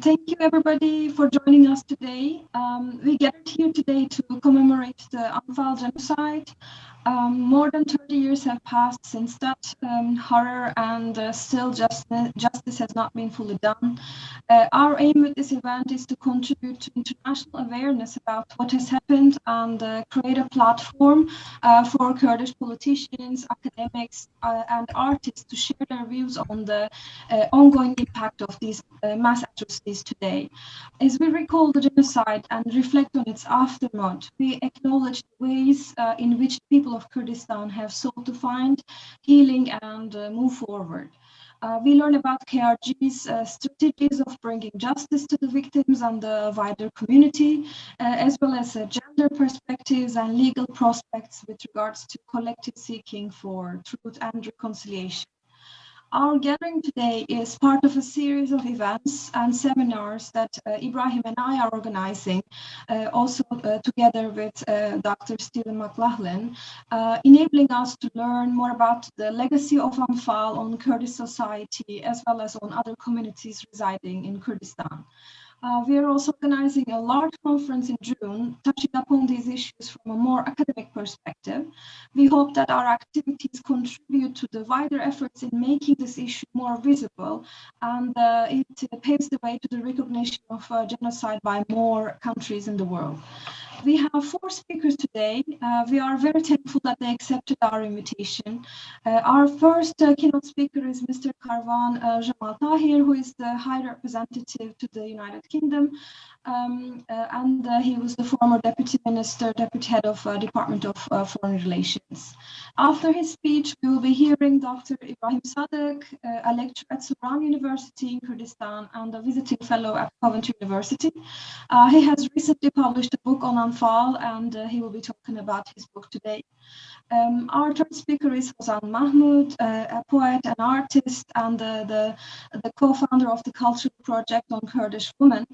Thank you, everybody, for joining us today. We gathered here today to commemorate the Anfal genocide. More than 30 years have passed since that horror, and still justice has not been fully done. Our aim with this event is to contribute to international awareness about what has happened and create a platform for Kurdish politicians, academics, and artists to share their views on the ongoing impact of these mass atrocities today. As we recall the genocide and reflect on its aftermath, we acknowledge the ways in which the people of Kurdistan have sought to find healing and move forward. We learn about KRG's strategies of bringing justice to the victims and the wider community, as well as gender perspectives and legal prospects with regards to collective seeking for truth and reconciliation. Our gathering today is part of a series of events and seminars that Ibrahim and I are organizing, also together with Dr. Stephen McLaughlin, enabling us to learn more about the legacy of Anfal on Kurdish society, as well as on other communities residing in Kurdistan. We are also organizing a large conference in June, touching upon these issues from a more academic perspective. We hope that our activities contribute to the wider efforts in making this issue more visible, and it paves the way to the recognition of genocide by more countries in the world. We have four speakers today. We are very thankful that they accepted our invitation. Our first keynote speaker is Mr. Karwan Jamal Tahir, who is the High Representative to the United Kingdom, and he was the former Deputy Minister, Deputy Head of Department of Foreign Relations. After his speech, we will be hearing Dr. Ibrahim Sadiq, a lecturer at Soran University in Kurdistan and a visiting fellow at Coventry University. He has recently published a book on Anfal, and he will be talking about his book today. Our third speaker is Housan Mahmoud, a poet and artist, and the co-founder of the cultural project on Kurdish women.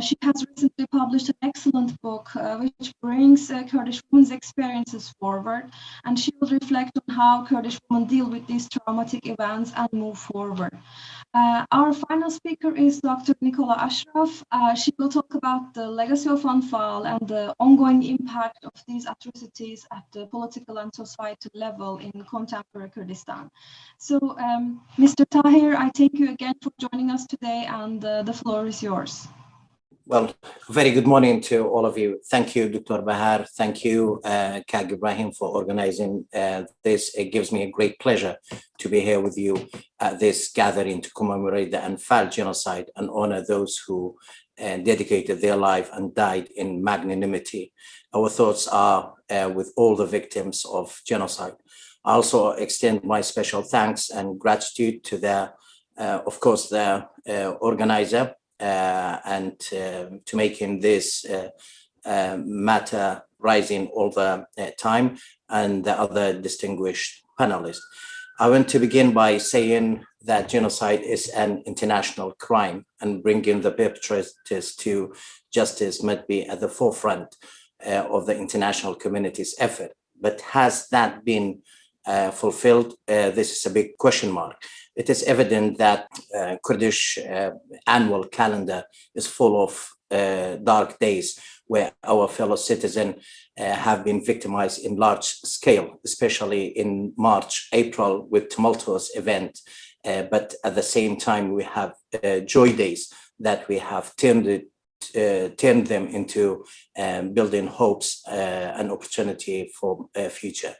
She has recently published an excellent book which brings Kurdish women's experiences forward, and she will reflect on how Kurdish women deal with these traumatic events and move forward. Our final speaker is Dr. Nicola Ashraf. She will talk about the legacy of Anfal and the ongoing impact of these atrocities at the political and societal level in contemporary Kurdistan. So, Mr. Tahir, I thank you again for joining us today, and the floor is yours. Well, very good morning to all of you. Thank you, Dr. Bahar. Thank you, Kag Ibrahim, for organizing this. It gives me a great pleasure to be here with you at this gathering to commemorate the Anfal genocide and honor those who dedicated their life and died in magnanimity. Our thoughts are with all the victims of genocide. I also extend my special thanks and gratitude to the, of course, the organizer, and to making this matter rising all the time, and the other distinguished panelists. I want to begin by saying that genocide is an international crime, and bringing the perpetrators to justice must be at the forefront of the international community's effort. But has that been fulfilled? This is a big question mark. It is evident that Kurdish annual calendar is full of dark days where our fellow citizens have been victimized in large scale, especially in March, April, with tumultuous events. But at the same time, we have joy days that we have turned them into building hopes and opportunity for a future.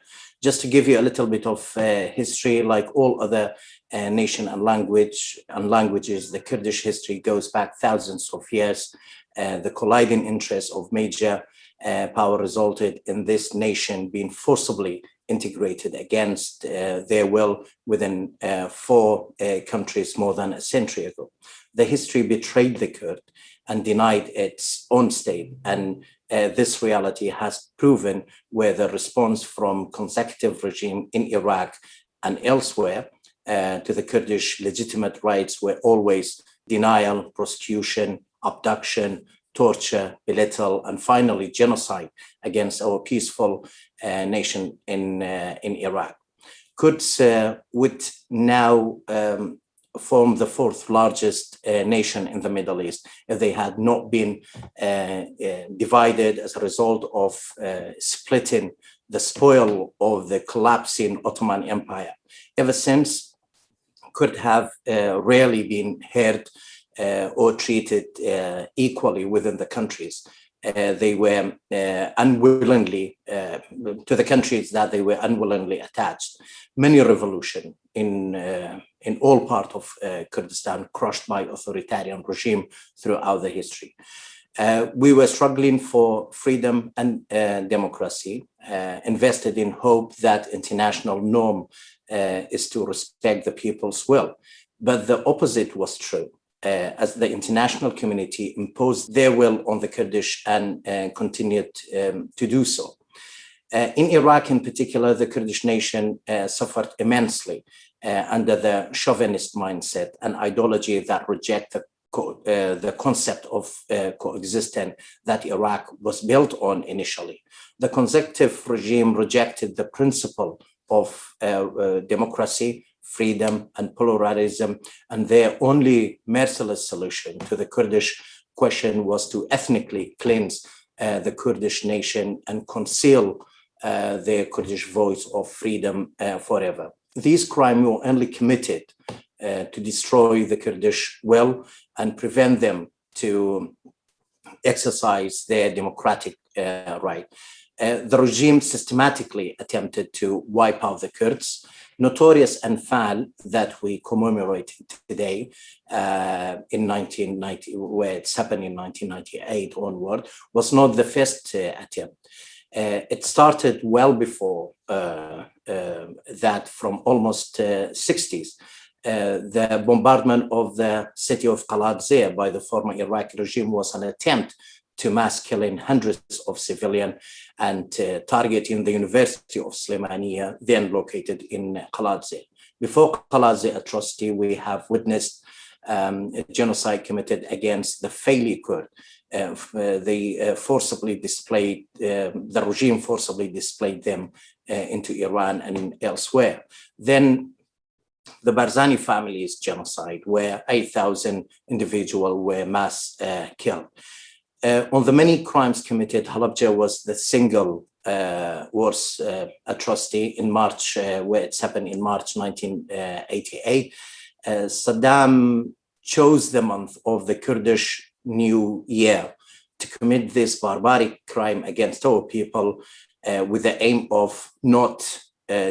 Just to give you a little bit of history, like all other nation and languages, the Kurdish history goes back thousands of years. The colliding interests of major power resulted in this nation being forcibly integrated against their will within four countries more than a century ago. The history betrayed the Kurd and denied its own state, and this reality has proven where the response from consecutive regime in Iraq and elsewhere to the Kurdish legitimate rights were always denial, prosecution, abduction, torture, belittle, and finally genocide against our peaceful nation in Iraq. Kurds would now form the fourth largest nation in the Middle East if they had not been divided as a result of splitting the spoil of the collapsing Ottoman Empire. Ever since, Kurds have rarely been heard or treated equally within the countries. They were unwillingly, to the countries that they were unwillingly attached. Many revolutions in all parts of Kurdistan crushed by authoritarian regime throughout the history. We were struggling for freedom and democracy, invested in hope that international norm is to respect the people's will. But the opposite was true. As the international community imposed their will on the Kurdish and continued to do so. In Iraq in particular, the Kurdish nation suffered immensely under the chauvinist mindset, an ideology that rejected the concept of coexistence that Iraq was built on initially. The conservative regime rejected the principle of democracy, freedom, and pluralism, and their only merciless solution to the Kurdish question was to ethnically cleanse the Kurdish nation and conceal their Kurdish voice of freedom forever. These crimes were only committed to destroy the Kurdish will and prevent them to exercise their democratic right. The regime systematically attempted to wipe out the Kurds. Notorious Anfal that we commemorate today in 1990, where it's happened in 1998 onward, was not the first attempt. It started well before that, from almost 60s. The bombardment of the city of Qaladzeh by the former Iraqi regime was an attempt to mass killing hundreds of civilians and targeting the University of Slemania, then located in Qaladzeh. Before Qaladzeh atrocity, we have witnessed a genocide committed against the Faili Kurd. They forcibly displayed, the regime forcibly displayed them into Iran and elsewhere. Then the Barzani family's genocide, where 8,000 individuals were mass killed. On the many crimes committed, Halabja was the single worst atrocity in March, where it's happened in March 1988. Saddam chose the month of the Kurdish New Year to commit this barbaric crime against our people with the aim of not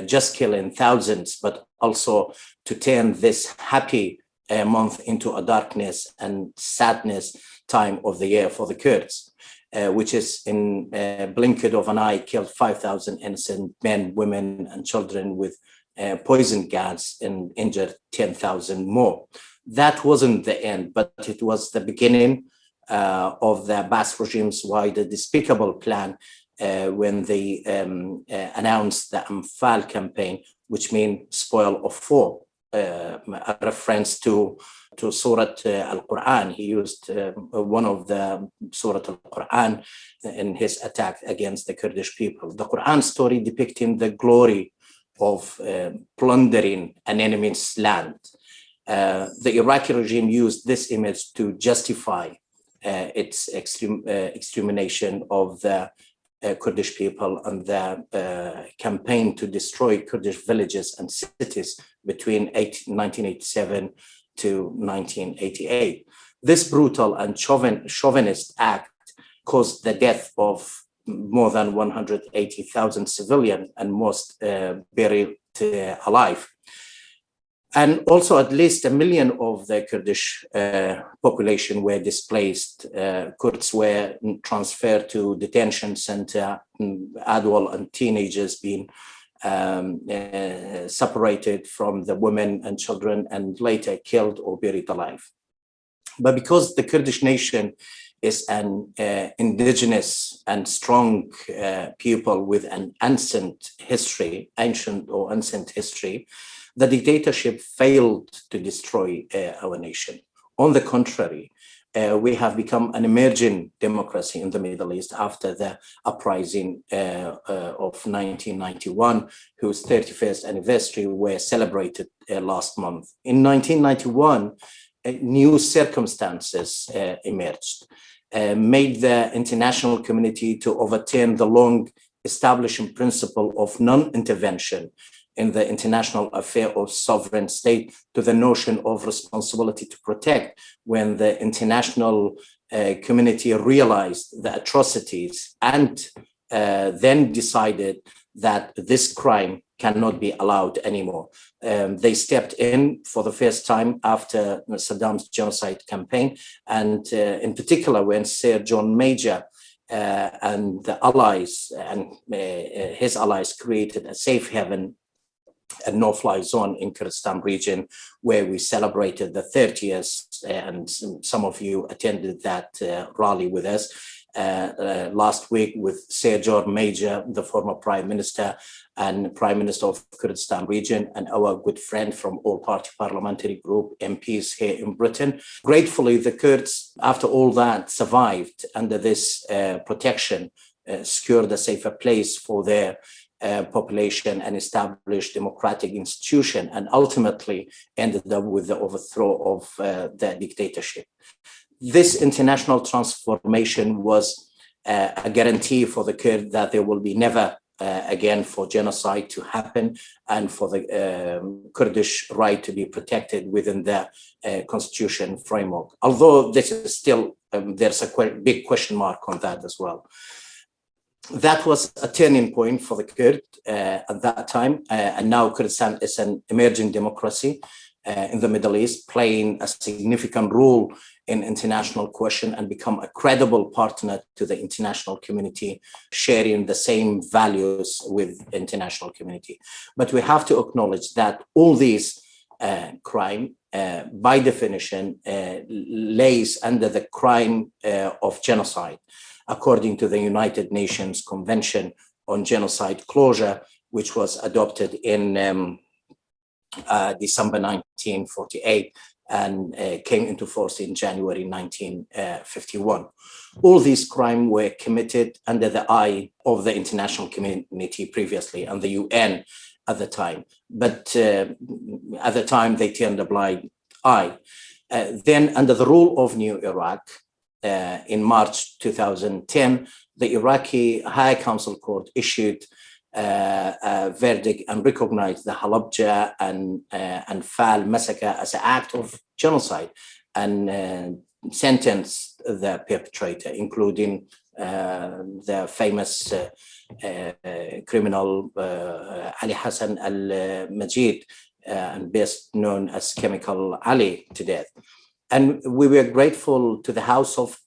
just killing thousands, but also to turn this happy month into a darkness and sadness time of the year for the Kurds, which is in blink of an eye killed 5,000 innocent men, women, and children with poison gas and injured 10,000 more. That wasn't the end, but it was the beginning of the Abbas regime's wider despicable plan when they announced the Anfal campaign, which means spoil of war, a reference to Surat al-Quran. He used one of the Surat al-Quran in his attack against the Kurdish people. The Quran story depicting the glory of plundering an enemy's land. The Iraqi regime used this image to justify its extermination of the Kurdish people and the campaign to destroy Kurdish villages and cities between 1987 to 1988. This brutal and chauvinist act caused the death of more than 180,000 civilians and most buried alive. And also at least 1 million of the Kurdish population were displaced. Kurds were transferred to detention center, adult and teenagers being separated from the women and children and later killed or buried alive. But because the Kurdish nation is an indigenous and strong people with an ancient history, the dictatorship failed to destroy our nation. On the contrary, we have become an emerging democracy in the Middle East after the uprising of 1991, whose 31st anniversary were celebrated last month. In 1991, new circumstances emerged, made the international community to overturn the long establishing principle of non-intervention in the international affair of sovereign state to the notion of responsibility to protect, when the international community realized the atrocities and then decided that this crime cannot be allowed anymore. They stepped in for the first time after Saddam's genocide campaign, and in particular when Sir John Major and the allies and his allies created a safe haven, a no-fly zone in Kurdistan region, where we celebrated the 30th, and some of you attended that rally with us last week with Sir John Major, the former Prime Minister and Prime Minister of Kurdistan region, and our good friend from all-party parliamentary group, MPs here in Britain. Gratefully, the Kurds, after all that, survived under this protection, secured a safer place for their population and established democratic institution, and ultimately ended up with the overthrow of the dictatorship. This international transformation was a guarantee for the Kurds that there will be never again for genocide to happen, and for the Kurdish right to be protected within the constitution framework. Although this is still, there's a big question mark on that as well. That was a turning point for the Kurd at that time, and now Kurdistan is an emerging democracy in the Middle East, playing a significant role in international question and become a credible partner to the international community, sharing the same values with the international community. But we have to acknowledge that all these crime, by definition, lays under the crime of genocide, according to the United Nations Convention on Genocide Closure, which was adopted in December 1948 and came into force in January 1951. All these crimes were committed under the eye of the international community previously and the UN at the time. But at the time, they turned a blind eye. Then, under the rule of New Iraq, in March 2010, the Iraqi High Council Court issued a verdict and recognized the Halabja and Anfal massacre as an act of genocide, and sentenced the perpetrator, including the famous criminal Ali Hassan al-Majid, and best known as Chemical Ali, to death. And we were grateful to the House of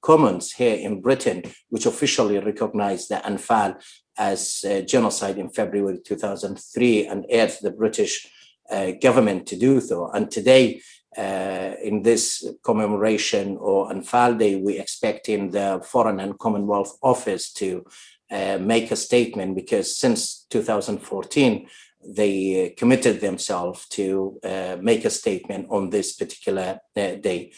Commons here in Britain, which officially recognized the Anfal as genocide in February 2003 and urged the British government to do so. And today, in this commemoration or Anfal Day, we're expecting the Foreign and Commonwealth Office to make a statement, because since 2014, they committed themselves to make a statement on this particular day.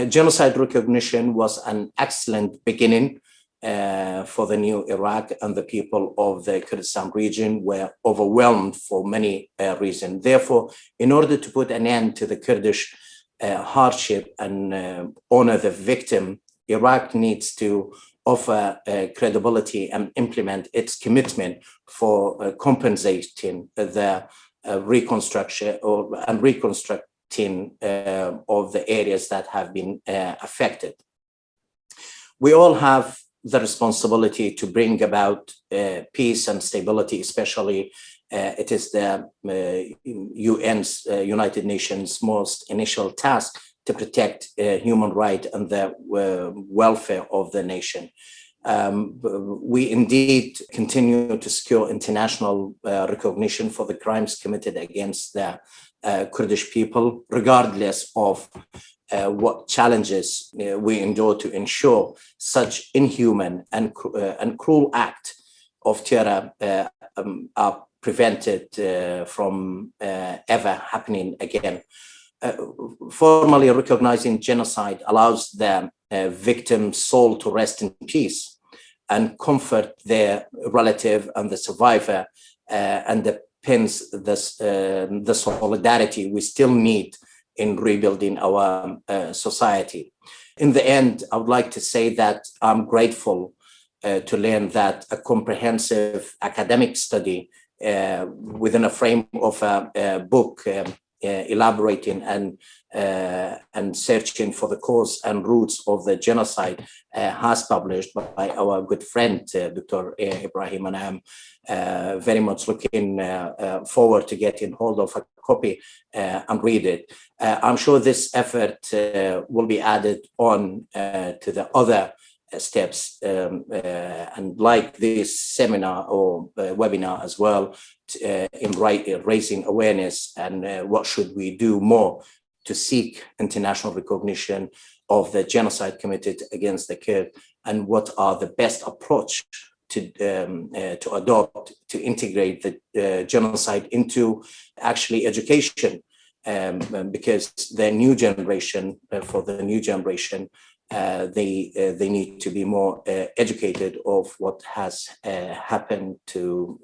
Genocide recognition was an excellent beginning for the new Iraq, and the people of the Kurdistan region were overwhelmed for many reasons. Therefore, in order to put an end to the Kurdish hardship and honor the victim, Iraq needs to offer credibility and implement its commitment for compensating the reconstruction and reconstructing of the areas that have been affected. We all have the responsibility to bring about peace and stability, especially it is the UN's, United Nations, most initial task to protect human rights and the welfare of the nation. We indeed continue to secure international recognition for the crimes committed against the Kurdish people, regardless of what challenges we endure to ensure such inhuman and cruel act of terror are prevented from ever happening again. Formally recognizing genocide allows the victim's soul to rest in peace and comfort their relative and the survivor, and depends the solidarity we still need in rebuilding our society. In the end, I would like to say that I'm grateful to learn that a comprehensive academic study within a frame of a book elaborating and searching for the cause and roots of the genocide has published by our good friend Dr. Ibrahim, and I'm very much looking forward to getting hold of a copy and read it. I'm sure this effort will be added on to the other steps, and like this seminar or webinar as well, in raising awareness and what should we do more to seek international recognition of the genocide committed against the Kurd, and what are the best approach to adopt to integrate the genocide into actually education, because the new generation, for the new generation, they need to be more educated of what has happened to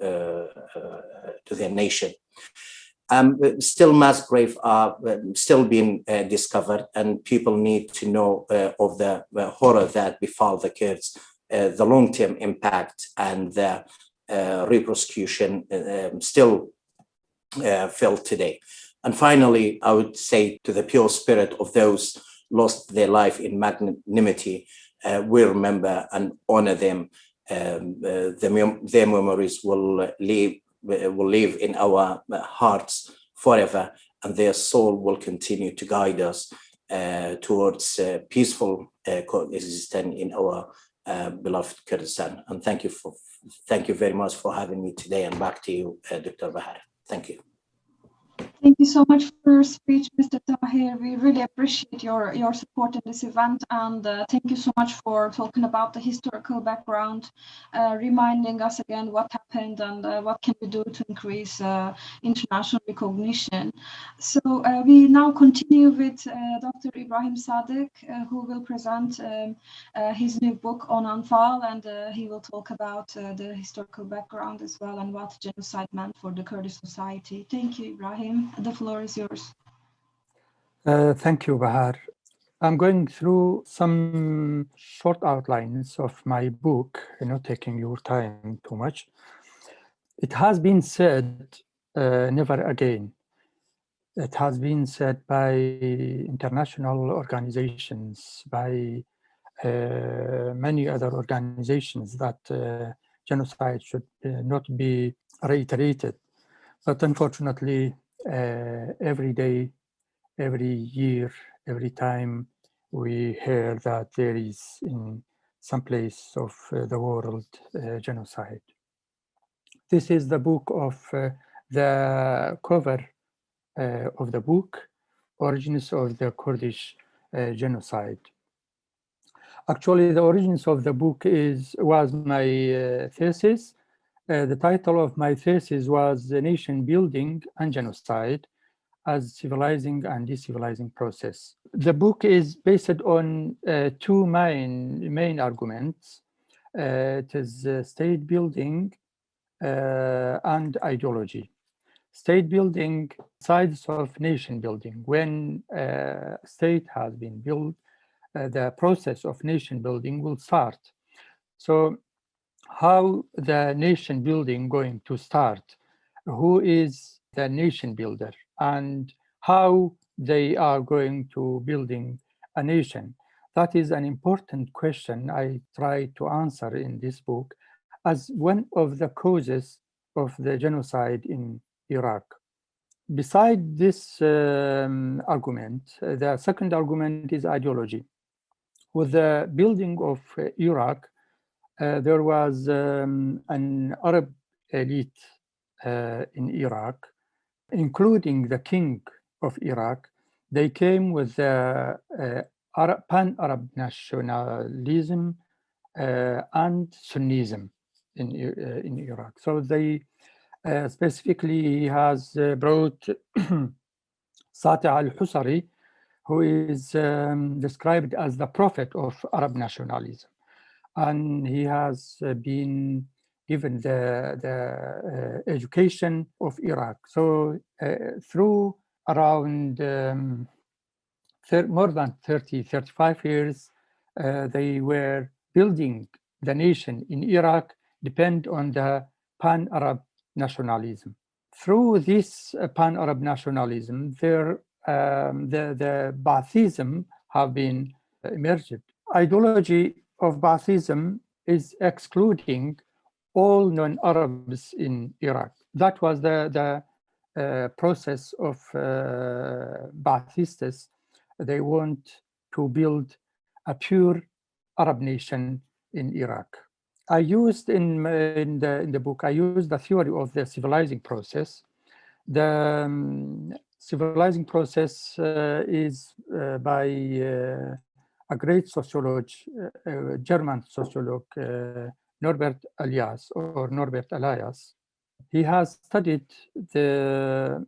their nation. Still mass graves are still being discovered, and people need to know of the horror that befell the Kurds, the long-term impact and the repercussion still felt today. And finally, I would say to the pure spirit of those lost their life in magnanimity, we remember and honor them. Their memories will live in our hearts forever, and their soul will continue to guide us towards peaceful coexistence in our beloved Kurdistan. And thank you very much for having me today. And back to you, Dr. Bahar. Thank you. Thank you so much for your speech, Mr. Tahir. We really appreciate your support in this event, and thank you so much for talking about the historical background, reminding us again what happened and what can we do to increase international recognition. So we now continue with Dr. Ibrahim Sadiq, who will present his new book on Anfal, and he will talk about the historical background as well and what genocide meant for the Kurdish society. Thank you, Ibrahim. The floor is yours. Thank you, Bahar. I'm going through some short outlines of my book, not taking your time too much. It has been said, never again. It has been said by international organizations, by many other organizations, that genocide should not be reiterated. But unfortunately, every day, every year, every time we hear that there is in some place of the world genocide. This is the book of the cover of the book, Origins of the Kurdish Genocide. Actually, the origins of the book was my thesis. The title of my thesis was Nation Building and Genocide as Civilizing and Decivilizing Process. The book is based on two main arguments. It is state building and ideology. State building, sides of nation building. When a state has been built, the process of nation building will start. So how the nation building going to start? Who is the nation builder, and how they are going to building a nation? That is an important question I try to answer in this book as one of the causes of the genocide in Iraq. Beside this argument, the second argument is ideology. With the building of Iraq, there was an Arab elite in Iraq, including the king of Iraq. They came with pan-Arab nationalism and Sunnism in Iraq. So they specifically, he has brought Sati al-Husari, who is described as the prophet of Arab nationalism. And he has been given the education of Iraq. So through around more than 30, 35 years, they were building the nation in Iraq depend on the pan-Arab nationalism. Through this pan-Arab nationalism, the Baathism have been emerged. Ideology of Baathism is excluding all non-Arabs in Iraq. That was the process of Baathists. They want to build a pure Arab nation in Iraq. I used in the book, I used the theory of the civilizing process. The civilizing process is by a great sociologist, German sociologist, Norbert Elias. He has studied the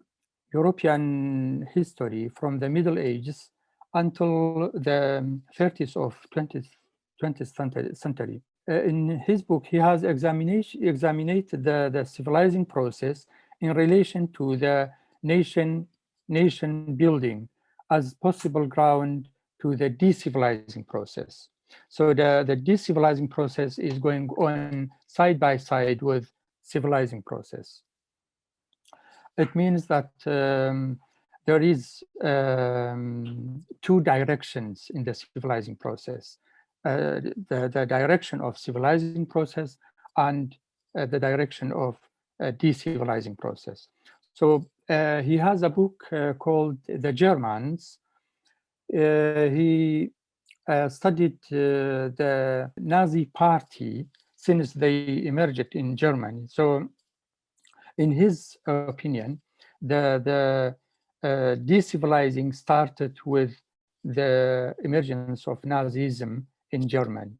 European history from the Middle Ages until the 30s of 20th century. In his book, he has examined the civilizing process in relation to the nation building as possible ground to the decivilizing process. So the decivilizing process is going on side by side with civilizing process. It means that there is two directions in the civilizing process. The direction of civilizing process and the direction of decivilizing process. So he has a book called The Germans. He studied the Nazi party since they emerged in Germany. So in his opinion, the decivilizing started with the emergence of Nazism in Germany.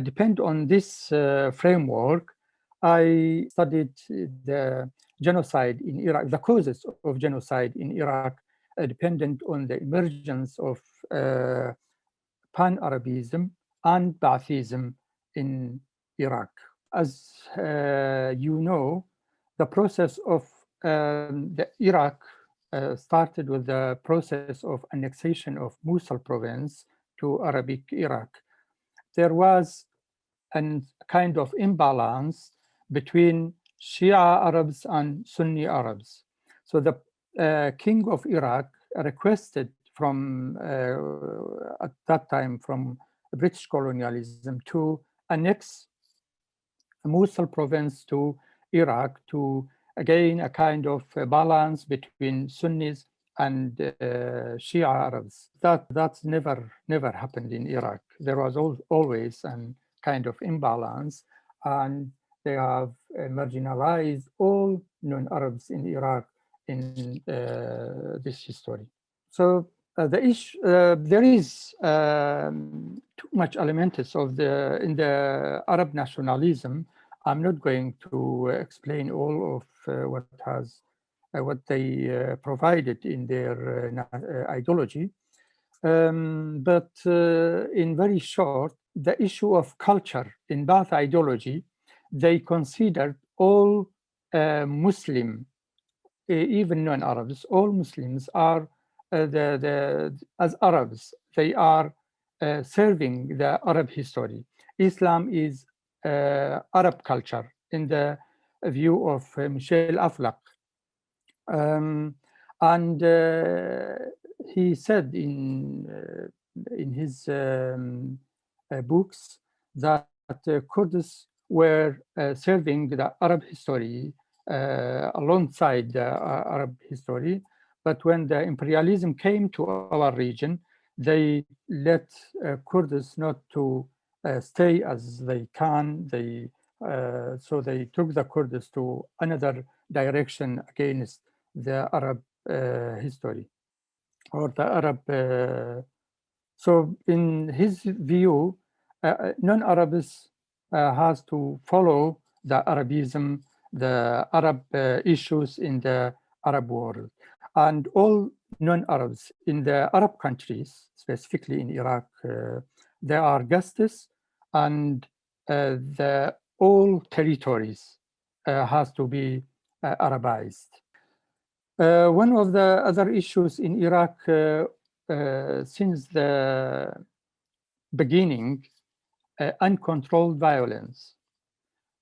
Depend on this framework, I studied the genocide in Iraq, the causes of genocide in Iraq, dependent on the emergence of pan-Arabism and Baathism in Iraq. As you know, the process of the Iraq started with the process of annexation of Mosul province to Arabic Iraq. There was a kind of imbalance between Shia Arabs and Sunni Arabs. So the king of Iraq requested from, at that time, from British colonialism to annex Mosul province to Iraq to again a kind of balance between Sunnis and Shia Arabs. That's never happened in Iraq. There was always a kind of imbalance, and they have marginalized all non-Arabs in Iraq in this history. So the issue, there is too much elements of in the Arab nationalism. I'm not going to explain all of what they provided in their ideology, but in very short, the issue of culture in Baath ideology, they considered all Muslim, even non-Arabs, all Muslims are as Arabs. They are serving the Arab history. Islam is Arab culture in the view of Michel Aflaq. And he said in his books that Kurds were serving the Arab history alongside the Arab history. But when the imperialism came to our region, they let Kurds not to stay as they can. So they took the Kurds to another direction against the Arab history or the Arab. So in his view, non-Arabs has to follow the Arabism, the Arab issues in the Arab world. And all non-Arabs. In the Arab countries, specifically in Iraq, there are guests, and all territories has to be Arabized. One of the other issues in Iraq since the beginning, uncontrolled violence.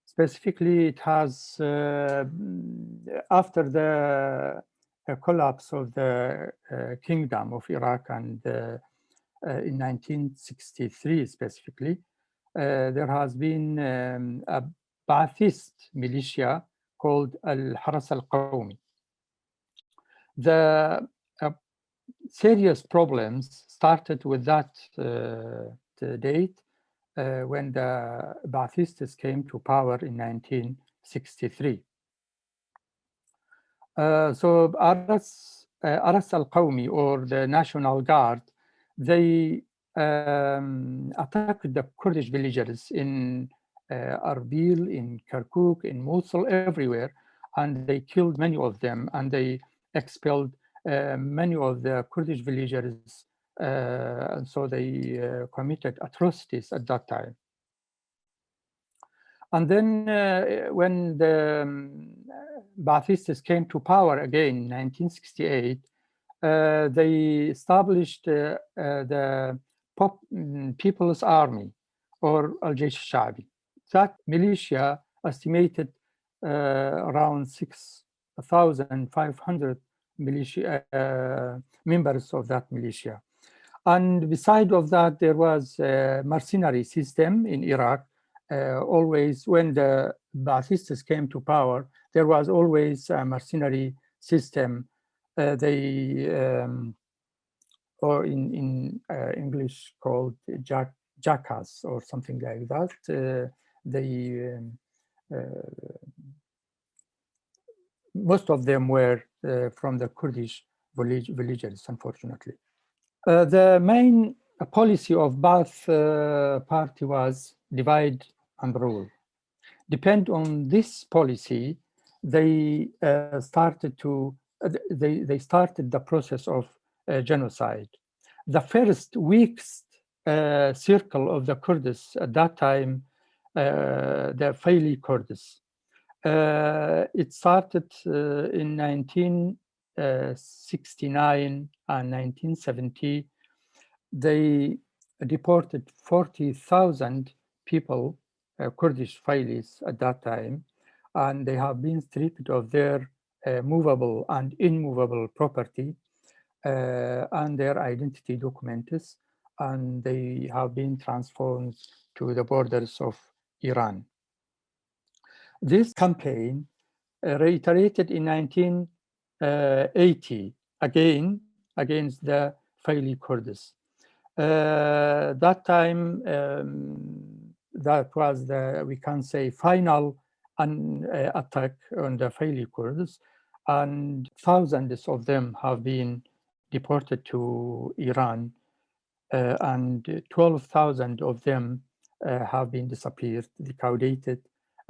Specifically, it has, after the collapse of the Kingdom of Iraq and in 1963 specifically, there has been a Ba'athist militia called Al-Haras al-Qawmi. The serious problems started with that date when the Ba'athists came to power in 1963. So Aras al-Qawmi, or the National Guard, they attacked the Kurdish villagers in Arbil, in Kirkuk, in Mosul, everywhere, and they killed many of them, and they expelled many of the Kurdish villagers, and so they committed atrocities at that time. And then when the Ba'athists came to power again in 1968, they established the People's Army, or Al-Jaysh al-Sha'bi. That militia estimated around 6,500 militia members of that militia. And beside of that, there was a mercenary system in Iraq. Always, when the Ba'athists came to power, there was always a mercenary system. Or in English called jackass or something like that. Most of them were from the Kurdish villagers, unfortunately. The main policy of Ba'ath party was divide and rule. Depend on this policy, they started the process of genocide. The first weakest circle of the Kurds at that time, the Faili Kurds. It started in 1969 and 1970. They deported 40,000 people, Kurdish Failis at that time, and they have been stripped of their movable and immovable property and their identity documents, and they have been transformed to the borders of Iran. This campaign reiterated in 1980 again against the Faili Kurds. That time, that was the, we can say, final attack on the Faili Kurds, and thousands of them have been deported to Iran, and 12,000 of them have been disappeared, liquidated.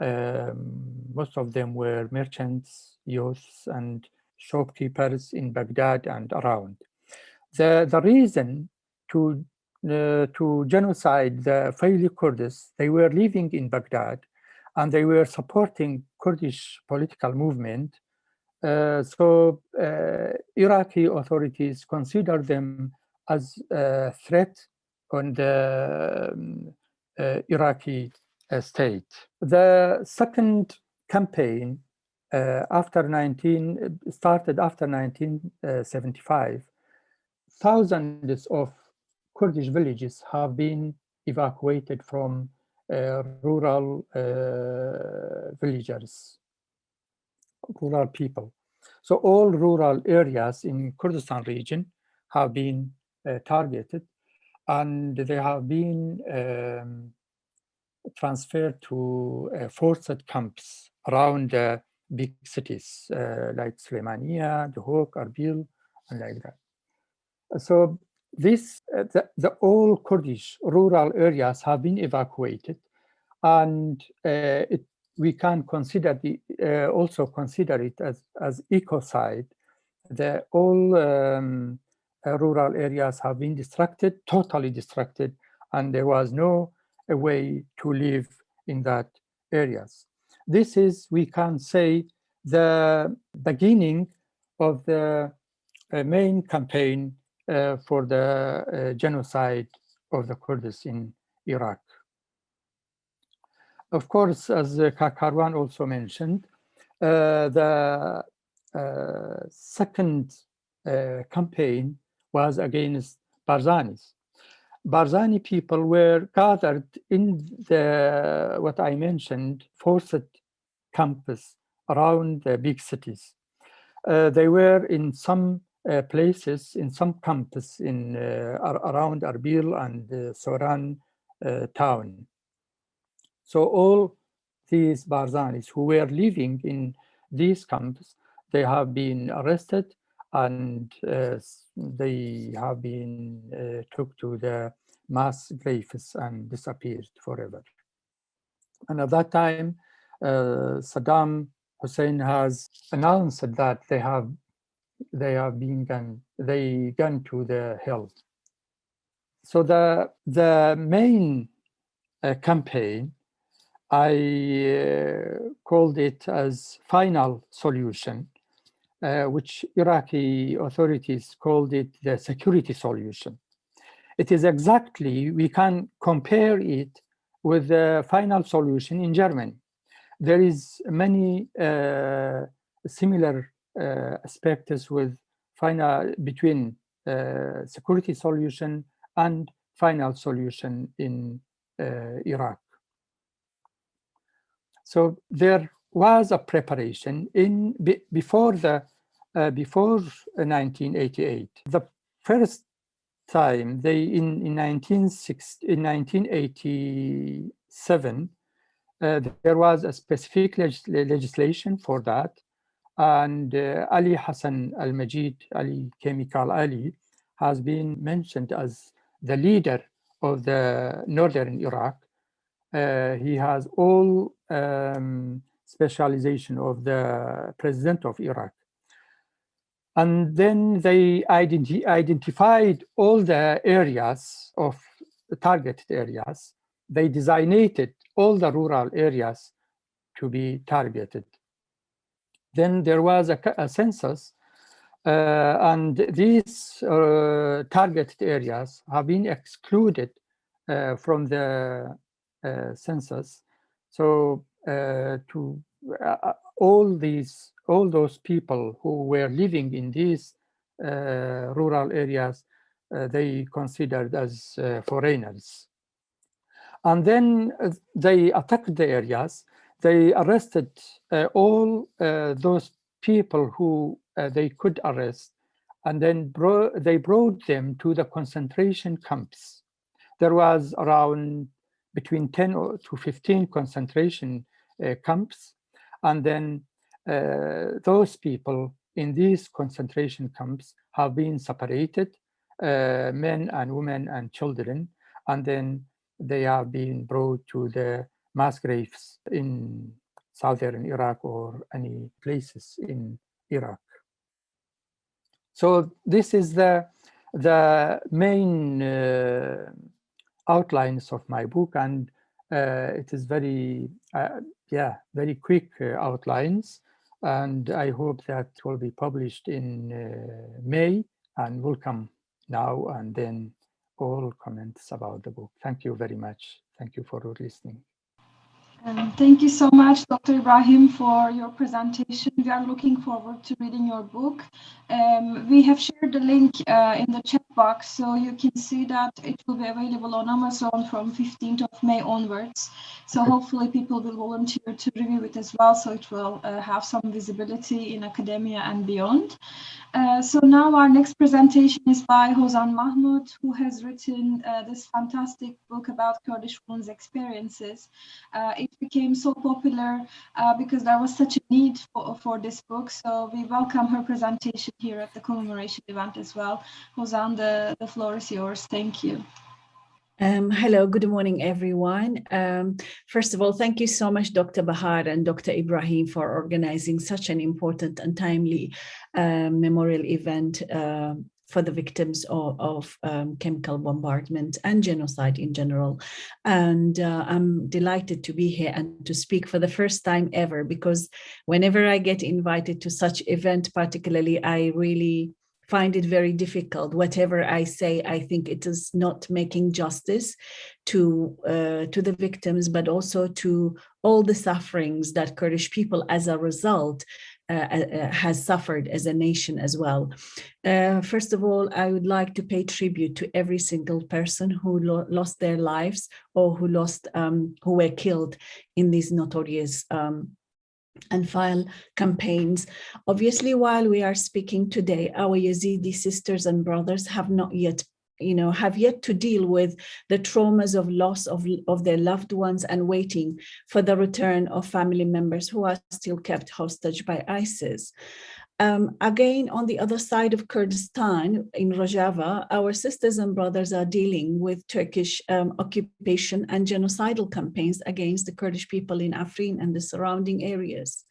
Most of them were merchants, youths, and shopkeepers in Baghdad and around. The reason to genocide the Faili Kurds, they were living in Baghdad and they were supporting Kurdish political movement. So Iraqi authorities consider them as a threat on the Iraqi state. The second campaign started after 1975. Thousands of Kurdish villages have been evacuated from rural villagers, rural people. So all rural areas in Kurdistan region have been targeted, and they have been transferred to forced camps around big cities like Slemania, Duhok, Arbil, and like that. So this, the all Kurdish rural areas have been evacuated, and we can consider also consider it as ecocide, all rural areas have been destructed, totally destructed, and there was no way to live in that areas. This is, we can say, the beginning of the main campaign for the genocide of the Kurds in Iraq. Of course, as Karwan also mentioned, the second campaign was against Barzanis. Barzani people were gathered in the, what I mentioned, forced campus around the big cities. They were in some places, in some campus in around Arbil and Soran town. So all these Barzanis who were living in these camps, they have been arrested and they have been took to the mass graves and disappeared forever. And at that time, Saddam Hussein has announced that they have been gone to the hell. So the main campaign, I called it as final solution, which Iraqi authorities called it the security solution. It is exactly, we can compare it with the final solution in Germany. There is many similar aspects with between security solution and final solution in Iraq. So there was a preparation before 1988. The first time in 1987 there was a specific legislation for that, and Ali Hassan al-Majid, Ali Chemical Ali, has been mentioned as the leader of the northern Iraq. He has all specialization of the president of Iraq. And then they identified all the areas of the targeted areas. They designated all the rural areas to be targeted. Then there was a census, and these targeted areas have been excluded from the census. So all those people who were living in these rural areas, they considered as foreigners. And then they attacked the areas. They arrested all those people who they could arrest, and then they brought them to the concentration camps. There was around between 10 to 15 concentration camps, and then those people in these concentration camps have been separated, men and women and children, and then they have been brought to the mass graves in southern Iraq or any places in Iraq. So this is the main outlines of my book, and it is very quick outlines, and I hope that will be published in May and will come now and then all comments about the book. Thank you very much. Thank you for listening. Thank you so much, Dr. Ibrahim, for your presentation. We are looking forward to reading your book. We have shared the link in the chat box, so you can see that it will be available on Amazon from 15th of May onwards. So hopefully people will volunteer to review it as well, so it will have some visibility in academia and beyond. So now our next presentation is by Housan Mahmoud, who has written this fantastic book about Kurdish women's experiences. It became so popular because there was such a need for this book. So we welcome her presentation here at the commemoration event as well. Housan, the floor is yours. Thank you. Hello, good morning, everyone. First of all, thank you so much, Dr. Bahar and Dr. Ibrahim, for organizing such an important and timely memorial event for the victims of chemical bombardment and genocide in general. And I'm delighted to be here and to speak for the first time ever, because whenever I get invited to such event, particularly, I really find it very difficult. Whatever I say, I think it is not making justice to the victims, but also to all the sufferings that Kurdish people as a result has suffered as a nation as well. First of all, I would like to pay tribute to every single person who lost their lives or who were killed in these notorious Anfal campaigns. Obviously, while we are speaking today, our Yazidi sisters and brothers have not yet to deal with the traumas of loss of their loved ones and waiting for the return of family members who are still kept hostage by ISIS. Again, on the other side of Kurdistan, in Rojava, our sisters and brothers are dealing with Turkish occupation and genocidal campaigns against the Kurdish people in Afrin and the surrounding areas.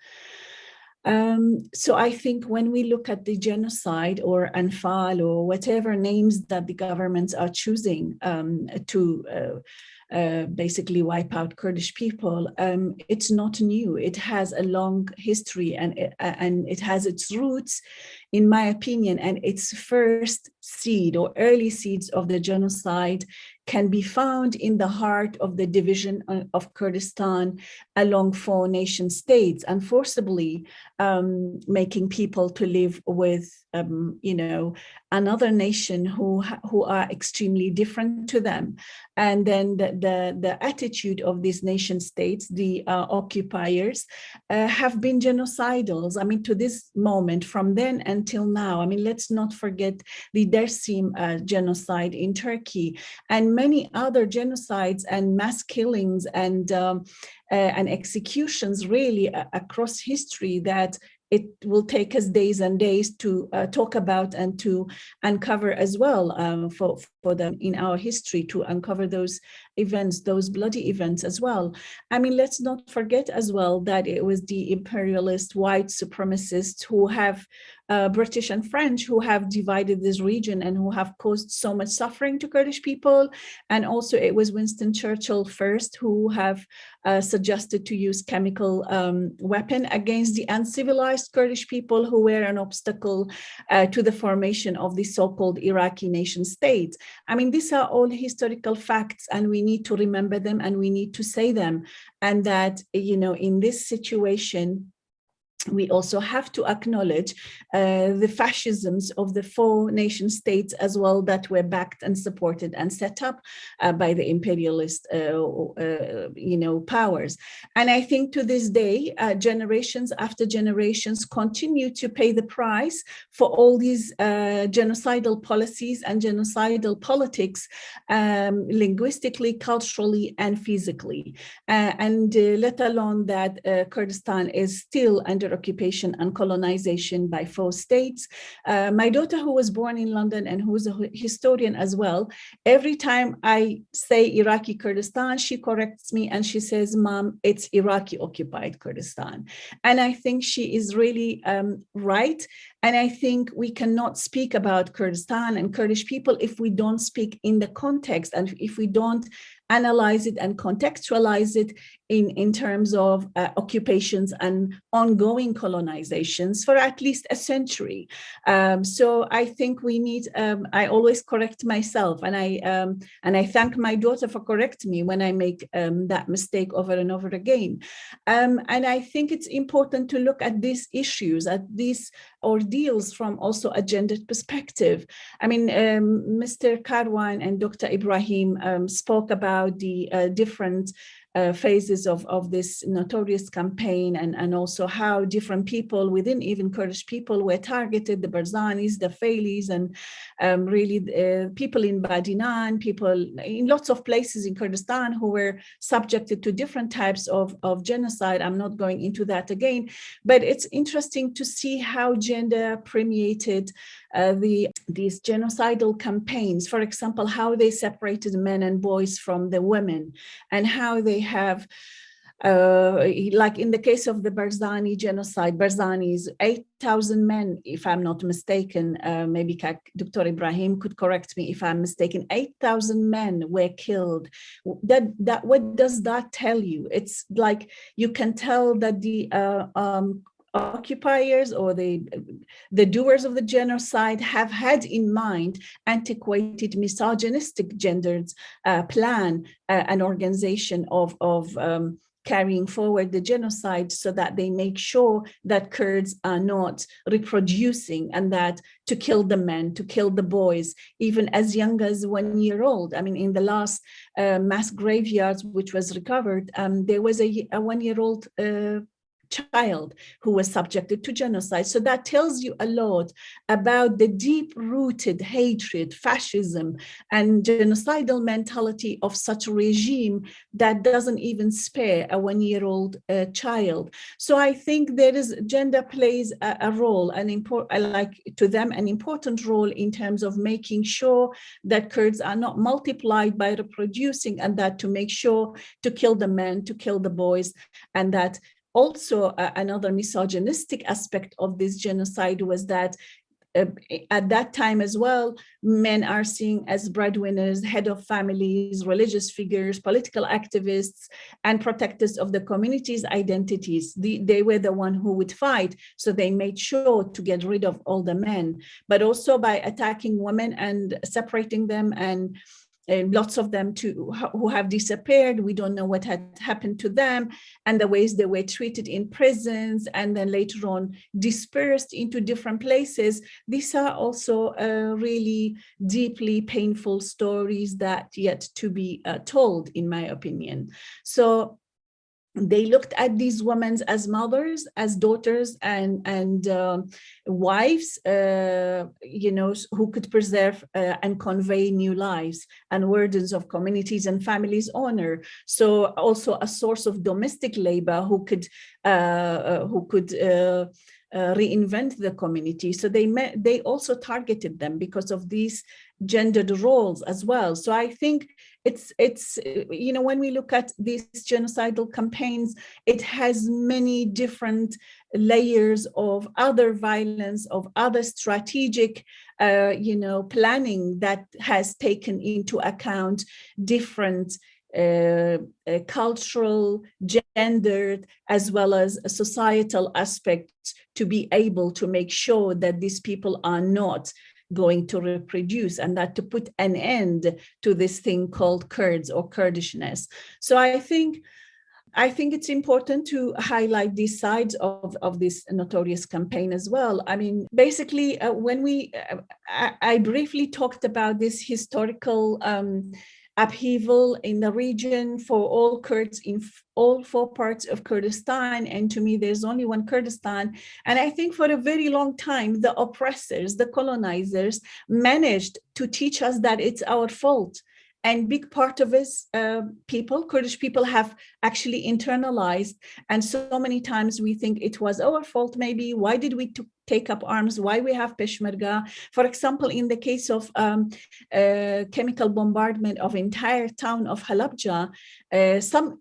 So I think when we look at the genocide or Anfal or whatever names that the governments are choosing to basically wipe out Kurdish people, it's not new. It has a long history and it has its roots, in my opinion, and its first seed or early seeds of the genocide can be found in the heart of the division of Kurdistan along 4 nation states and forcibly making people to live with, another nation who are extremely different to them. And then the attitude of these nation states, the occupiers, have been genocidal. I mean, to this moment, from then until now. I mean, let's not forget the Dersim genocide in Turkey and many other genocides and mass killings and executions really across history that it will take us days and days to talk about and to uncover as well for them in our history, to uncover those events, those bloody events as well. I mean, let's not forget as well that it was the imperialist white supremacists who have British and French who have divided this region and who have caused so much suffering to Kurdish people. And also it was Winston Churchill first who have suggested to use chemical weapon against the uncivilized Kurdish people who were an obstacle to the formation of the so-called Iraqi nation state. I mean, these are all historical facts and we need to remember them and we need to say them. And that, in this situation, we also have to acknowledge the fascisms of the 4 nation states as well that were backed and supported and set up by the imperialist, powers. And I think to this day, generations after generations continue to pay the price for all these genocidal policies and genocidal politics, linguistically, culturally, and physically. And let alone that Kurdistan is still under occupation and colonization by 4 states. My daughter, who was born in London and who's a historian as well, every time I say Iraqi Kurdistan, she corrects me and she says, Mom, it's Iraqi occupied Kurdistan. And I think she is really right. And I think we cannot speak about Kurdistan and Kurdish people if we don't speak in the context and if we don't analyze it and contextualize it in terms of occupations and ongoing colonizations for at least a century. So I think we need, I always correct myself and I thank my daughter for correcting me when I make that mistake over and over again. And I think it's important to look at these issues, at these ordeals from also a gendered perspective. I mean, Mr. Karwan and Dr. Ibrahim spoke about the different phases of this notorious campaign, and also how different people within even Kurdish people were targeted, the Barzanis, the Failis, and really people in Badinan, people in lots of places in Kurdistan who were subjected to different types of genocide. I'm not going into that again, but it's interesting to see how gender permeated these genocidal campaigns. For example, how they separated men and boys from the women, and how they have like in the case of the Barzani genocide, Barzanis, 8,000 men, if I'm not mistaken, maybe Dr. Ibrahim could correct me if I'm mistaken, 8,000 men were killed. That what does that tell you? It's like you can tell that the occupiers or the doers of the genocide have had in mind antiquated, misogynistic, gendered plan and organization of carrying forward the genocide, so that they make sure that Kurds are not reproducing, and that to kill the men, to kill the boys, even as young as 1 year old. I mean, in the last mass graveyards, which was recovered, there was a 1 year old child who was subjected to genocide. So that tells you a lot about the deep-rooted hatred, fascism, and genocidal mentality of such a regime that doesn't even spare a 1 year old child. So I think gender plays a role, an important role in terms of making sure that Kurds are not multiplied by reproducing, and that to make sure to kill the men, to kill the boys, and that also, another misogynistic aspect of this genocide was that at that time as well, men are seen as breadwinners, head of families, religious figures, political activists, and protectors of the community's identities. They were the one who would fight, so they made sure to get rid of all the men, but also by attacking women and separating them, and lots of them who have disappeared. We don't know what had happened to them, and the ways they were treated in prisons and then later on dispersed into different places. These are also really deeply painful stories that yet to be told, in my opinion. So they looked at these women as mothers, as daughters, and wives, who could preserve and convey new lives and wardens of communities and families' honor. So also a source of domestic labor who could reinvent the community. So they also targeted them because of these gendered roles as well. So I think it's when we look at these genocidal campaigns, it has many different layers of other violence, of other strategic planning that has taken into account different cultural, gendered, as well as societal aspects to be able to make sure that these people are not going to reproduce, and that to put an end to this thing called Kurds or Kurdishness. So I think it's important to highlight these sides of this notorious campaign as well. I mean, basically, when I briefly talked about this historical upheaval in the region for all Kurds in all 4 parts of Kurdistan. And to me, there's only one Kurdistan. And I think for a very long time, the oppressors, the colonizers, managed to teach us that it's our fault. And big part of us Kurdish people have actually internalized. And so many times we think it was our fault, maybe. Why did we take up arms? Why we have Peshmerga? For example, in the case of chemical bombardment of entire town of Halabja, some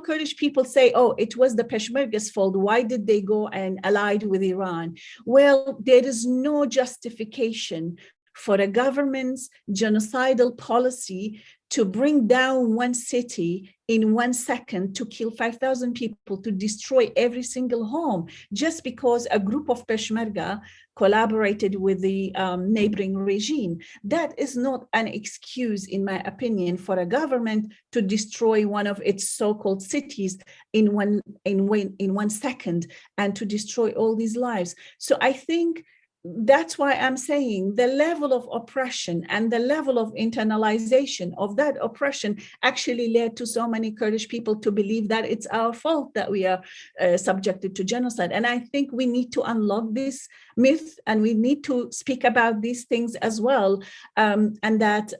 Kurdish people say, oh, it was the Peshmerga's fault. Why did they go and allied with Iran? Well, there is no justification for a government's genocidal policy to bring down one city in 1 second, to kill 5,000 people, to destroy every single home, just because a group of Peshmerga collaborated with the neighboring regime. That is not an excuse, in my opinion, for a government to destroy one of its so-called cities in one second and to destroy all these lives. So I think that's why I'm saying the level of oppression and the level of internalization of that oppression actually led to so many Kurdish people to believe that it's our fault that we are subjected to genocide. And I think we need to unlock this myth, and we need to speak about these things as well, and that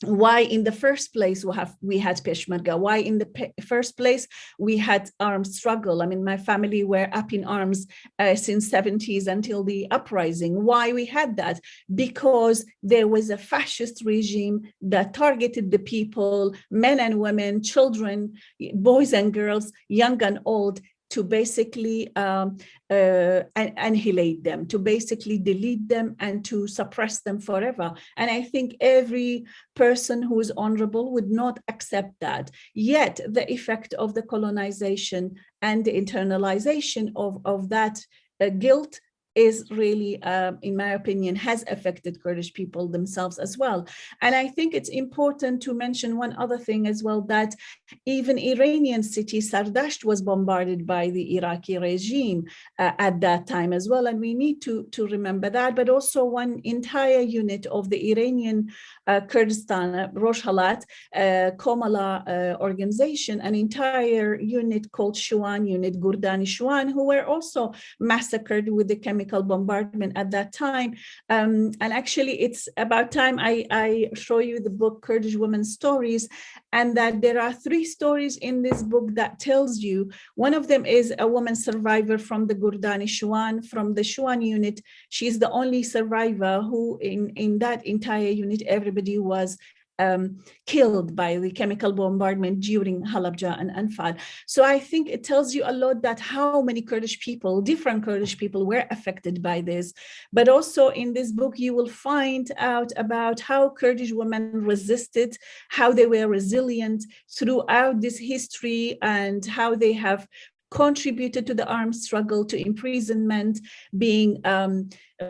why in the first place we had Peshmerga, why in the first place we had armed struggle. I mean, my family were up in arms since 70s until the uprising. Why we had that? Because there was a fascist regime that targeted the people, men and women, children, boys and girls, young and old, to basically annihilate them, to basically delete them and to suppress them forever. And I think every person who is honorable would not accept that. Yet the effect of the colonization and the internalization of that guilt is really, in my opinion, has affected Kurdish people themselves as well. And I think it's important to mention one other thing as well, that even Iranian city Sardasht was bombarded by the Iraqi regime at that time as well. And we need to remember that, but also one entire unit of the Iranian Kurdistan, Rojhalat, Komala organization, an entire unit called Shuan, Unit Gurdani Shuan, who were also massacred with the chemical bombardment at that time. And actually, it's about time I show you the book Kurdish Women's Stories, and that there are 3 stories in this book that tells you. One of them is a woman survivor from the Gurdani Shuan, from the Shuan unit. She's the only survivor who in that entire unit, everybody was killed by the chemical bombardment during Halabja and Anfal. So I think it tells you a lot that how many Kurdish people, different Kurdish people, were affected by this. But also in this book, you will find out about how Kurdish women resisted, how they were resilient throughout this history, and how they have contributed to the armed struggle, to imprisonment, being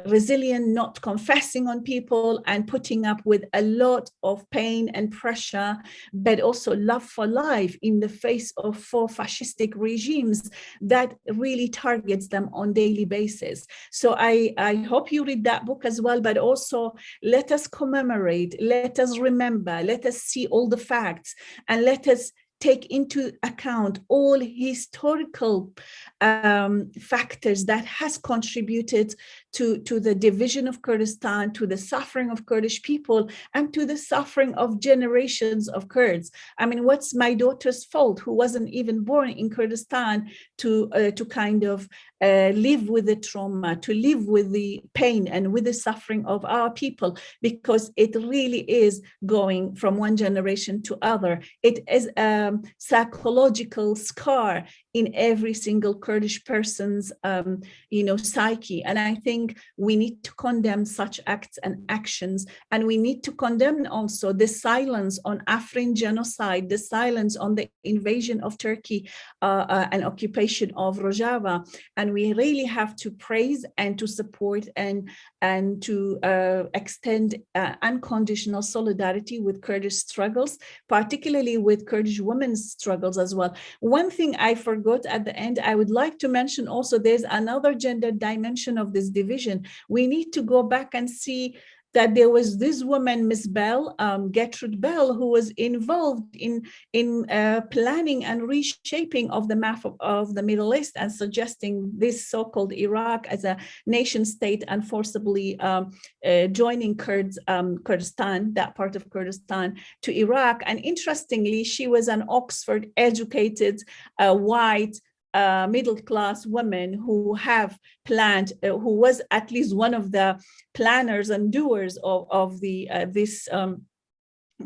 resilient, not confessing on people, and putting up with a lot of pain and pressure, but also love for life in the face of 4 fascistic regimes that really targets them on daily basis. So I hope you read that book as well, but also let us commemorate, let us remember, let us see all the facts, and let us take into account all historical factors that has contributed to the division of Kurdistan, to the suffering of Kurdish people, and to the suffering of generations of Kurds. I mean, what's my daughter's fault, who wasn't even born in Kurdistan, to kind of live with the trauma, to live with the pain and with the suffering of our people, because it really is going from one generation to other. It is a psychological scar in every single Kurdish person's, psyche. And I think we need to condemn such acts and actions, and we need to condemn also the silence on Afrin genocide, the silence on the invasion of Turkey and occupation of Rojava. And we really have to praise and to support and to extend unconditional solidarity with Kurdish struggles, particularly with Kurdish women's struggles as well. One thing I forgot at the end, I would like to mention also, there's another gender dimension of this division. We need to go back and see that there was this woman, Miss Bell, Gertrude Bell, who was involved in planning and reshaping of the map of the Middle East, and suggesting this so-called Iraq as a nation state, and forcibly joining Kurdistan, that part of Kurdistan, to Iraq. And interestingly, she was an Oxford-educated, white, middle-class women who have planned, who was at least one of the planners and doers of this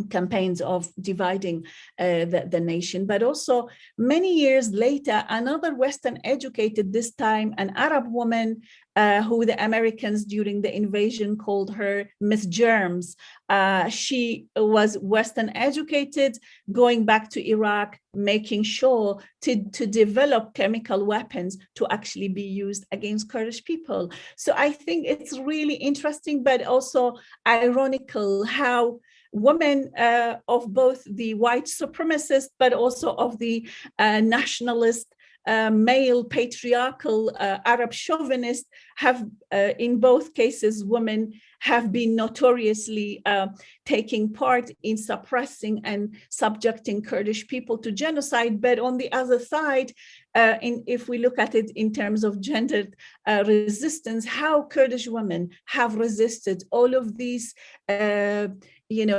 campaigns of dividing the nation. But also many years later, another Western educated, this time an Arab woman, who the Americans during the invasion called her Miss Germs. She was Western educated, going back to Iraq, making sure to develop chemical weapons to actually be used against Kurdish people. So I think it's really interesting, but also ironical how women of both the white supremacist, but also of the nationalist male patriarchal Arab chauvinists have, in both cases, women have been notoriously taking part in suppressing and subjecting Kurdish people to genocide. But on the other side, if we look at it in terms of gendered resistance, how Kurdish women have resisted all of these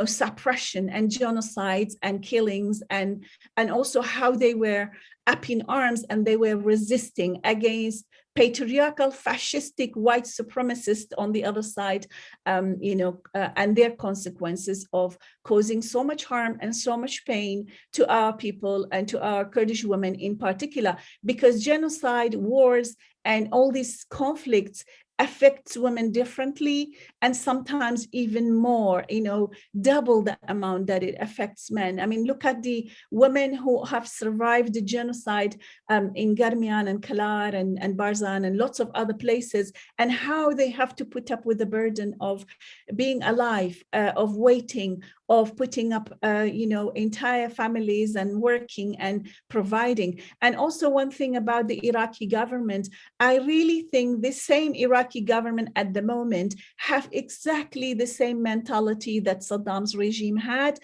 suppression and genocides and killings, and also how they were up in arms and they were resisting against patriarchal, fascistic, white supremacists on the other side, and their consequences of causing so much harm and so much pain to our people and to our Kurdish women in particular, because genocide, wars, and all these conflicts affects women differently, and sometimes even more, double the amount that it affects men. I mean, look at the women who have survived the genocide in Garmian and Kalar and Barzan and lots of other places, and how they have to put up with the burden of being alive, of waiting, of putting up, entire families and working and providing. And also one thing about the Iraqi government, I really think this same Iraqi government at the moment have exactly the same mentality that Saddam's regime had.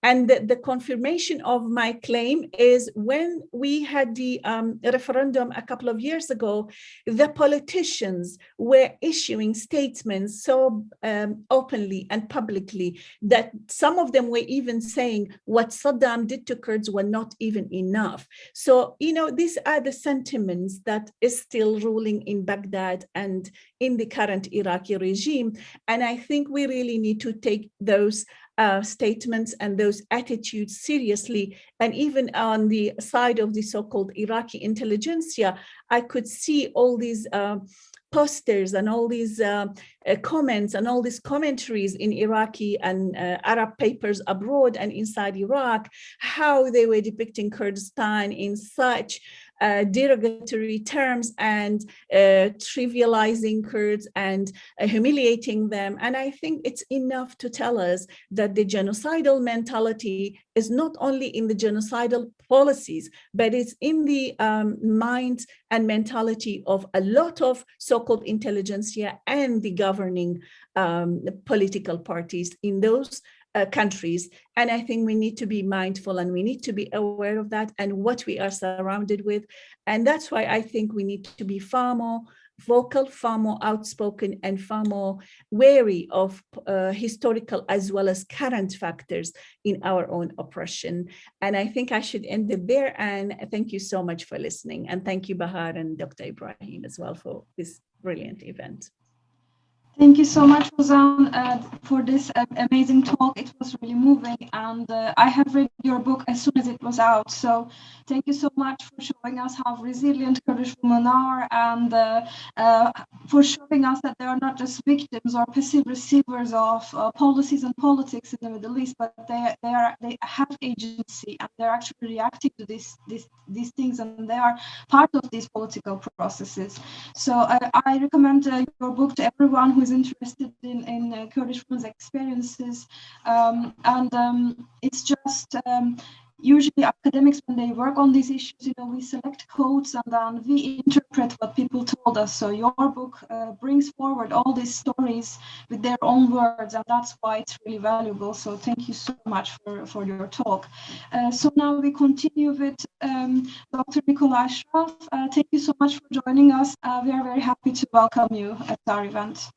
And the confirmation of my claim is when we had the referendum a couple of years ago, the politicians were issuing statements so openly and publicly that some of them were even saying what Saddam did to Kurds were not even enough. So, these are the sentiments that is still ruling in Baghdad and in the current Iraqi regime. And I think we really need to take those statements and those attitudes seriously. And even on the side of the so-called Iraqi intelligentsia, I could see all these posters and all these comments and all these commentaries in Iraqi and Arab papers abroad and inside Iraq, how they were depicting Kurdistan in such derogatory terms and trivializing Kurds and humiliating them. And I think it's enough to tell us that the genocidal mentality is not only in the genocidal policies, but it's in the mind and mentality of a lot of so-called intelligentsia and the governing political parties in those countries. And I think we need to be mindful and we need to be aware of that and what we are surrounded with. And that's why I think we need to be far more vocal, far more outspoken, and far more wary of historical as well as current factors in our own oppression. And I think I should end it there. And thank you so much for listening. And thank you, Bahar and Dr. Ibrahim as well for this brilliant event. Thank you so much, Housan, for this amazing talk. It was really moving, and I have read your book as soon as it was out. So thank you so much for showing us how resilient Kurdish women are, and for showing us that they are not just victims or passive receivers of policies and politics in the Middle East, but they have agency, and they're actually reacting to these things, and they are part of these political processes. So I recommend your book to everyone who is interested in Kurdish women's experiences, and it's just usually academics, when they work on these issues, we select quotes and then we interpret what people told us. So your book brings forward all these stories with their own words, and that's why it's really valuable. So thank you so much for your talk. So now we continue with Dr. Nicola Ashraf. Thank you so much for joining us. We are very happy to welcome you at our event.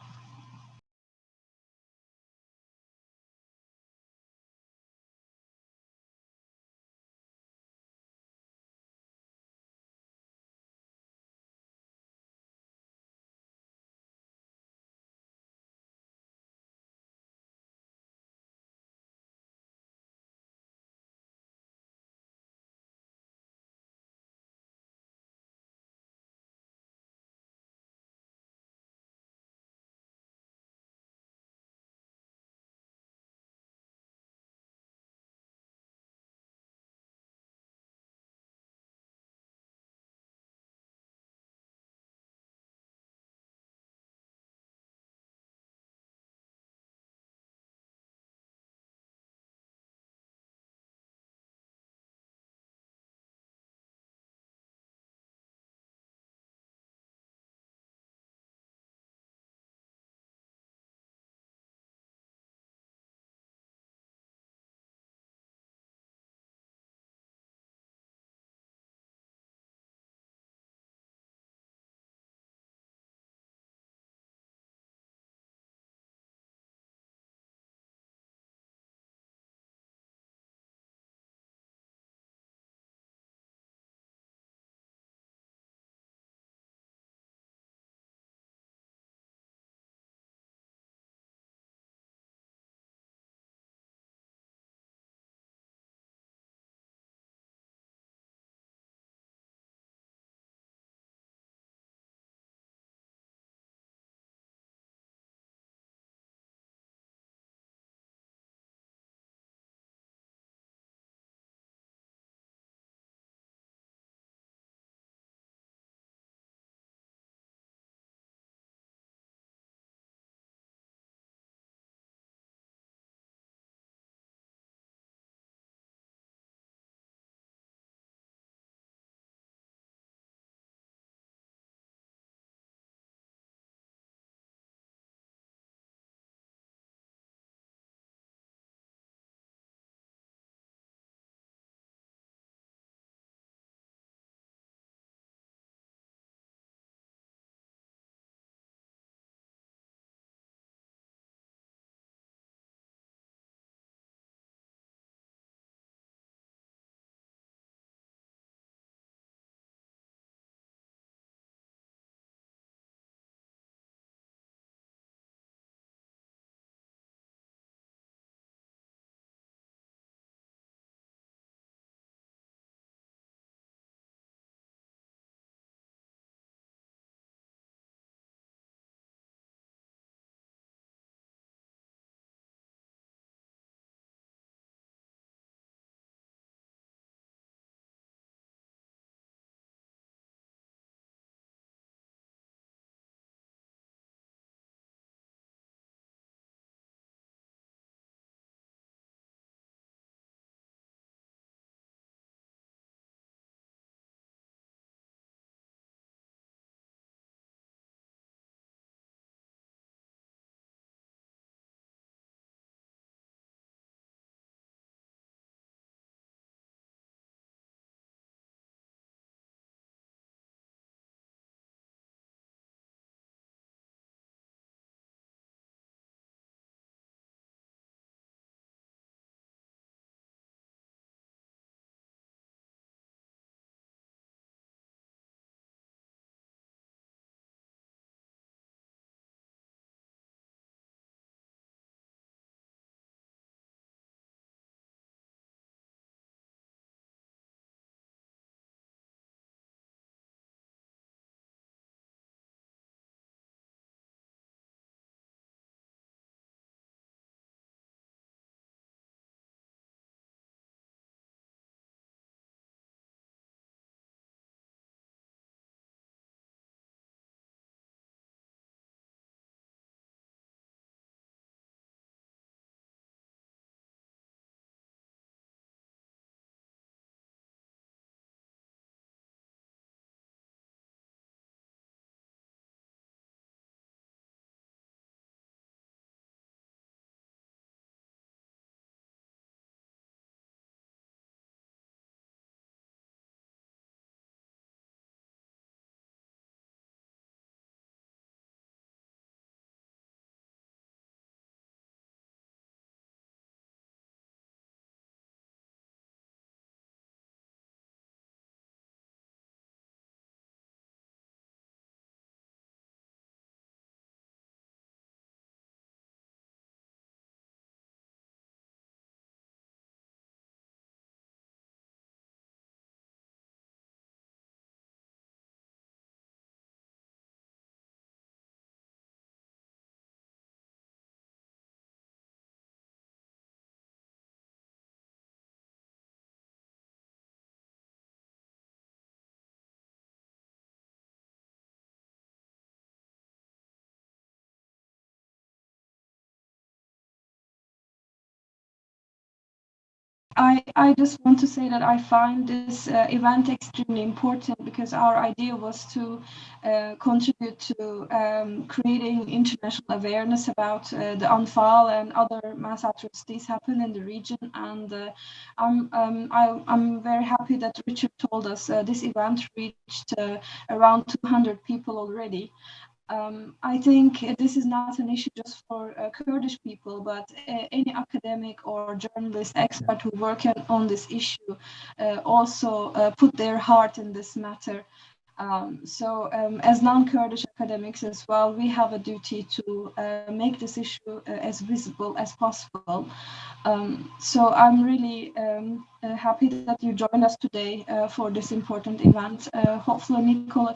I just want to say that I find this event extremely important because our idea was to contribute to creating international awareness about the Anfal and other mass atrocities happen in the region. And I'm very happy that Richard told us this event reached around 200 people already. I think this is not an issue just for Kurdish people, but any academic or journalist expert who work on this issue also put their heart in this matter. As non-Kurdish academics as well, we have a duty to make this issue as visible as possible. So I'm really happy that you joined us today for this important event. Hopefully Nicola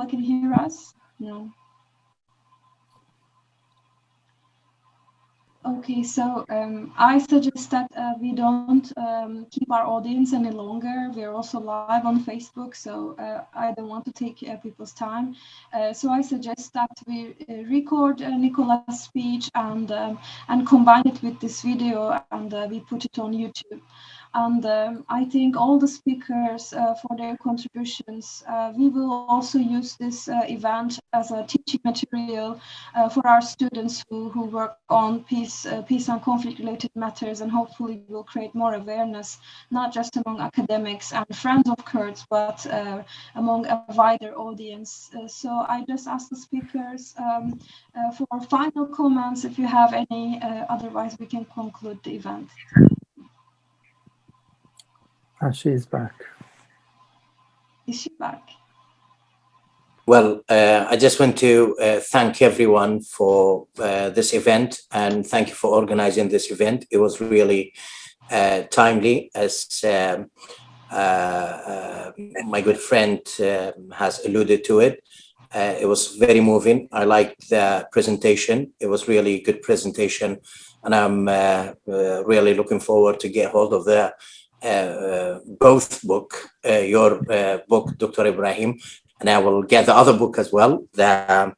can hear us? No. Okay, so I suggest that we don't keep our audience any longer. We're also live on Facebook, so I don't want to take people's time. So I suggest that we record Nicola's speech and combine it with this video, and we put it on YouTube. And I thank all the speakers for their contributions. We will also use this event as a teaching material for our students who work on peace and conflict-related matters, and hopefully will create more awareness, not just among academics and friends of Kurds, but among a wider audience. So I just ask the speakers for final comments, if you have any, otherwise we can conclude the event. She is back. Is she back? Well, I just want to thank everyone for this event, and thank you for organizing this event. It was really timely, as my good friend has alluded to it. It was very moving. I liked the presentation. It was really good presentation, and I'm really looking forward to get hold of the both book, your book, Dr. Ibrahim, and I will get the other book as well, the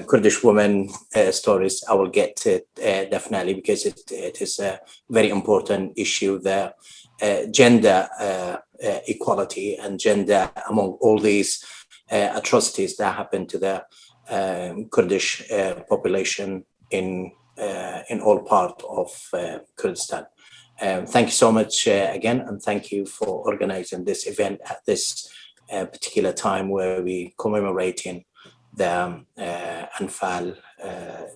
Kurdish women stories. I will get it definitely, because it is a very important issue, the gender equality and gender among all these atrocities that happen to the Kurdish population in all parts of Kurdistan. Thank you so much again, and thank you for organizing this event at this particular time where we commemorating the Anfal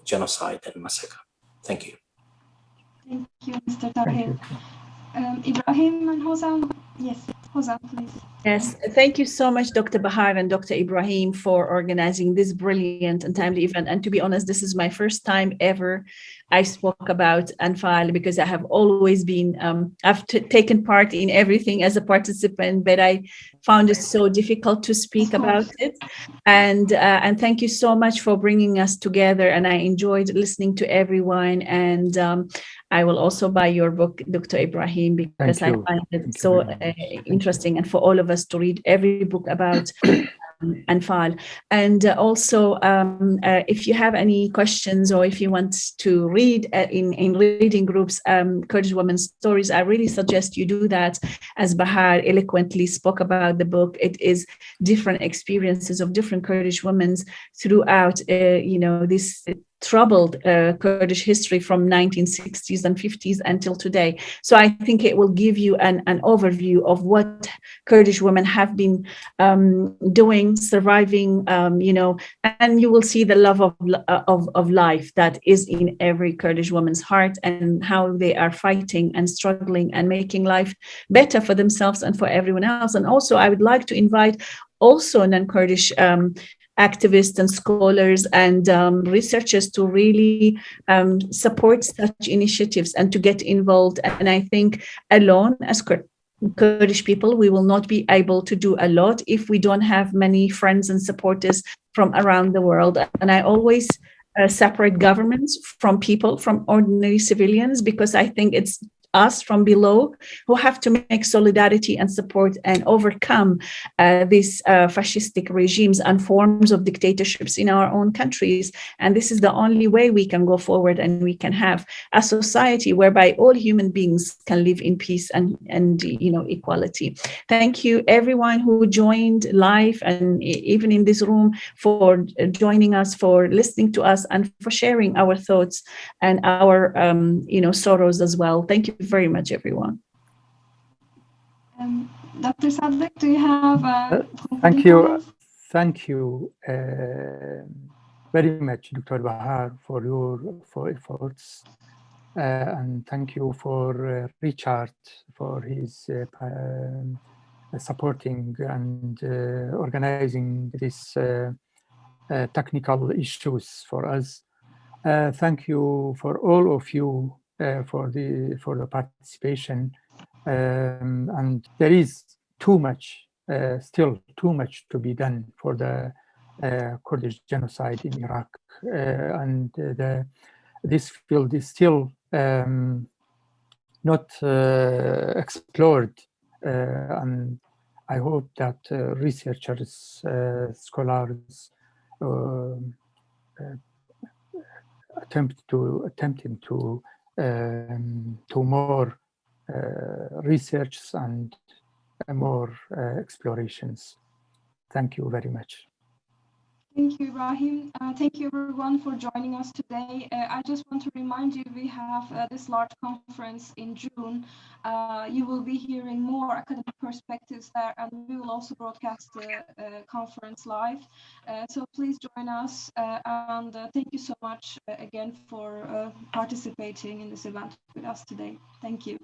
genocide and massacre. Thank you. Thank you, Mr. Tahir. Ibrahim and Housan. Yes, Housan, please. Yes, thank you so much, Dr. Bahar and Dr. Ibrahim, for organizing this brilliant and timely event. And to be honest, this is my first time ever I spoke about Anfal, because I have always been, I've taken part in everything as a participant, but I found it so difficult to speak about it. And thank you so much for bringing us together. And I enjoyed listening to everyone. And I will also buy your book, Dr. Ibrahim, because I find it so interesting, and for all of us to read every book about Anfal. And also, if you have any questions, or if you want to read in reading groups Kurdish women's stories, I really suggest you do that. As Bahar eloquently spoke about the book, it is different experiences of different Kurdish women throughout this troubled Kurdish history from 1960s and 50s until today. So I think it will give you an overview of what Kurdish women have been doing, surviving, and you will see the love of life that is in every Kurdish woman's heart, and how they are fighting and struggling and making life better for themselves and for everyone else. And also, I would like to invite also non-Kurdish activists and scholars and researchers to really support such initiatives and to get involved. And I think alone, as Kurdish people, we will not be able to do a lot if we don't have many friends and supporters from around the world. And I always separate governments from people, from ordinary civilians, because I think it's us from below who have to make solidarity and support and overcome these fascistic regimes and forms of dictatorships in our own countries. And this is the only way we can go forward, and we can have a society whereby all human beings can live in peace and equality. Thank you everyone who joined live and even in this room for joining us, for listening to us, and for sharing our thoughts and our sorrows as well. Thank you very much, everyone. Dr. Sadiq, do you have thank you. Thank you very much, Dr. Bahar, for your efforts. And thank you for Richard for his supporting and organizing these technical issues for us. Thank you for all of you for the participation. And there is still too much to be done for the Kurdish genocide in Iraq, and this field is still not explored, and I hope that researchers, scholars, attempting to more research and more explorations. Thank you very much. Thank you, Ibrahim. Thank you, everyone, for joining us today. I just want to remind you, we have this large conference in June. You will be hearing more academic perspectives there, and we will also broadcast the conference live. So please join us, and thank you so much again for participating in this event with us today. Thank you.